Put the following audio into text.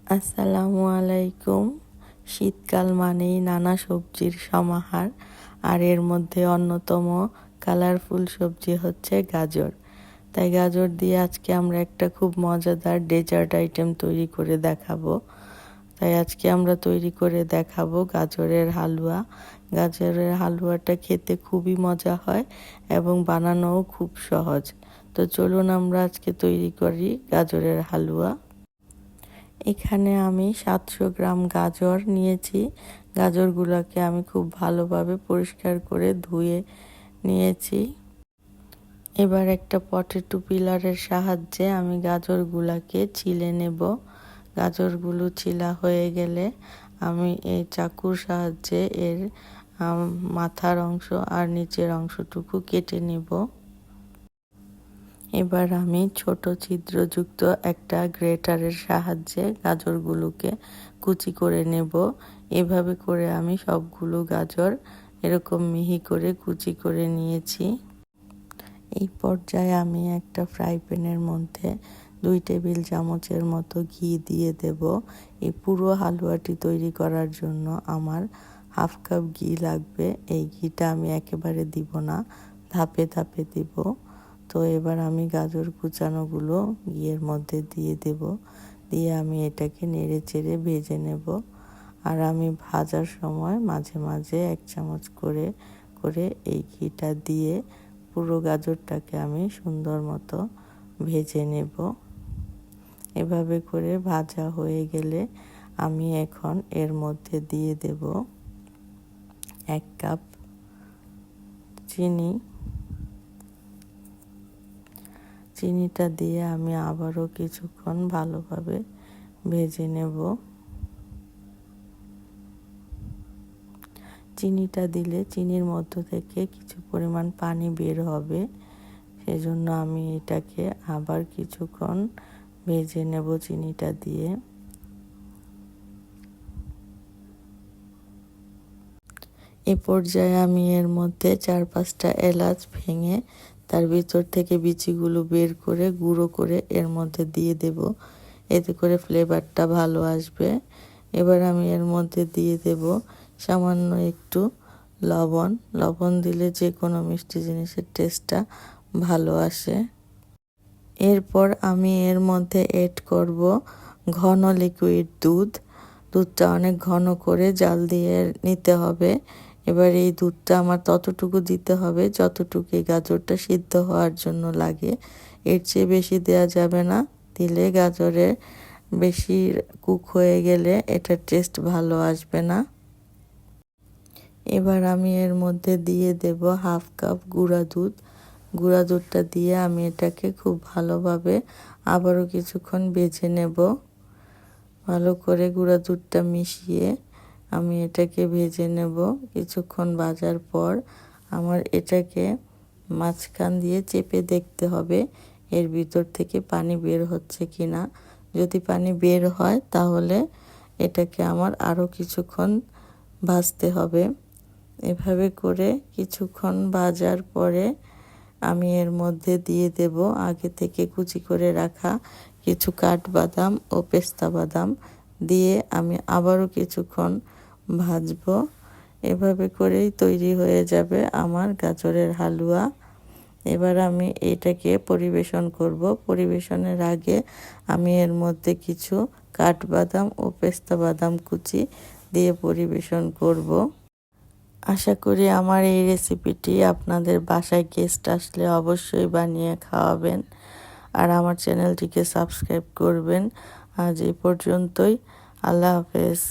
আসসালামু আলাইকুম। শীতকাল মানেই নানা সবজির সমাহার, আর এর মধ্যে অন্যতম কালারফুল সবজি হচ্ছে গাজর। তাই গাজর দিয়ে আজকে আমরা একটা খুব মজাদার ডেজার্ট আইটেম তৈরি করে দেখাবো। তাই আজকে আমরা তৈরি করে দেখাবো গাজরের হালুয়া। গাজরের হালুয়াটা খেতে খুবই মজা হয় এবং বানানোও খুব সহজ। তো চলুন আমরা আজকে তৈরি করি গাজরের হালুয়া। এখানে আমি 700 গ্রাম গাজর নিয়েছি। গাজরগুলোকে আমি খুব ভালোভাবে পরিষ্কার করে ধুয়ে নিয়েছি। এবার একটা পটেটো পিলারের সাহায্যে আমি গাজরগুলোকে ছিলে নেব। গাজরগুলো ছিলা হয়ে গেলে আমি এই চাকুর সাহায্যে এর মাথার অংশ আর নিচের অংশটুকু কেটে নেব। এবার আমি ছোট ছিদ্রযুক্ত একটা গ্রেটারের সাহায্যে গাজরগুলোকে কুচি করে নেব। এভাবে করে আমি সবগুলো গাজর এরকম মিহি করে কুচি করে নিয়েছি। এই পর্যায়ে আমি একটা ফ্রাই প্যানের মধ্যে 2 টেবিল চামচের মতো ঘি দিয়ে দেব। এই পুরো হালুয়াটি তৈরি করার জন্য আমার হাফ কাপ ঘি লাগবে। এই ঘিটা আমি একেবারে দিব না, ধাপে ধাপে দিব। তো এবার আমি গাজর কুচানোগুলো ঘিয়ের মধ্যে দিয়ে দেব। দিয়ে আমি এটাকে নেড়ে চেড়ে ভেজে নেব। আর আমি ভাজার সময় মাঝে মাঝে 1 চামচ করে করে এই ঘিটা দিয়ে পুরো গাজরটাকে আমি সুন্দর মতো ভেজে নেব। এভাবে করে ভাজা হয়ে গেলে আমি এখন এর মধ্যে দিয়ে দেব 1 কাপ চিনি। চিনিটা দিয়ে আমি আবারও কিছুক্ষণ ভালোভাবে ভেজে নেব। চিনিটা দিলে চিনির মধ্য থেকে কিছু পরিমাণ পানি বের হবে, সেজন্য আমি এটাকে আবার কিছুক্ষণ ভেজে নেব চিনিটা দিয়ে। এ পর্যায়ে আমি এর মধ্যে 4-5টা এলাচ ভেঙে তার ভিতর থেকে বিচিগুলো বের করে গুঁড়ো করে এর মধ্যে দিয়ে দেব। এতে করে ফ্লেভারটা ভালো আসবে। এবার আমি এর মধ্যে দিয়ে দেব সামান্য একটু লবণ। লবণ দিলে যে কোনো মিষ্টি জিনিসের টেস্টটা ভালো আসে। এরপর আমি এর মধ্যে এড করব ঘন লিকুইড দুধ। দুধটা অনেক ঘন করে জাল দিয়ে নিতে হবে। এবার এই দুধটা আমার ততটুকু দিতে হবে যতটুকু এই গাজরটা সিদ্ধ হওয়ার জন্য লাগে। এর চেয়ে বেশি দেওয়া যাবে না, দিলে গাজরে বেশি কুক হয়ে গেলে এটার টেস্ট ভালো আসবে না। এবার আমি এর মধ্যে দিয়ে দেব হাফ কাপ গুঁড়া দুধ। গুঁড়া দুধটা দিয়ে আমি এটাকে খুব ভালোভাবে আবারও কিছুক্ষণ ভেজে নেব। ভালো করে গুঁড়া দুধটা মিশিয়ে আমি এটাকে ভেজে নেব। কিছুক্ষণ ভাজার পর আমার এটাকে মাঝখান দিয়ে চেপে দেখতে হবে এর ভিতর থেকে পানি বের হচ্ছে কিনা। যদি পানি বের হয় তাহলে এটাকে আমার আরও কিছুক্ষণ ভাজতে হবে। এভাবে করে কিছুক্ষণ ভাজার পরে আমি এর মধ্যে দিয়ে দেব আগে থেকে কুচি করে রাখা কিছু কাঠবাদাম ও পেস্তা বাদাম দিয়ে আমি আবারও কিছুক্ষণ ভাজবো। এভাবে করেই তৈরি হয়ে যাবে আমার গাজরের হালুয়া। এবার আমি এটাকে পরিবেশন করব। পরিবেশনের আগে আমি এর মধ্যে কিছু কাঠবাদাম ও পেস্তা বাদাম কুচি দিয়ে পরিবেশন করব। আশা করি আমার এই রেসিপিটি আপনাদের বাসায় গেস্ট আসলে অবশ্যই বানিয়ে খাওয়াবেন। আর আমার চ্যানেলটিকে সাবস্ক্রাইব করবেন। আজ এই পর্যন্তই। আল্লাহ হাফেজ।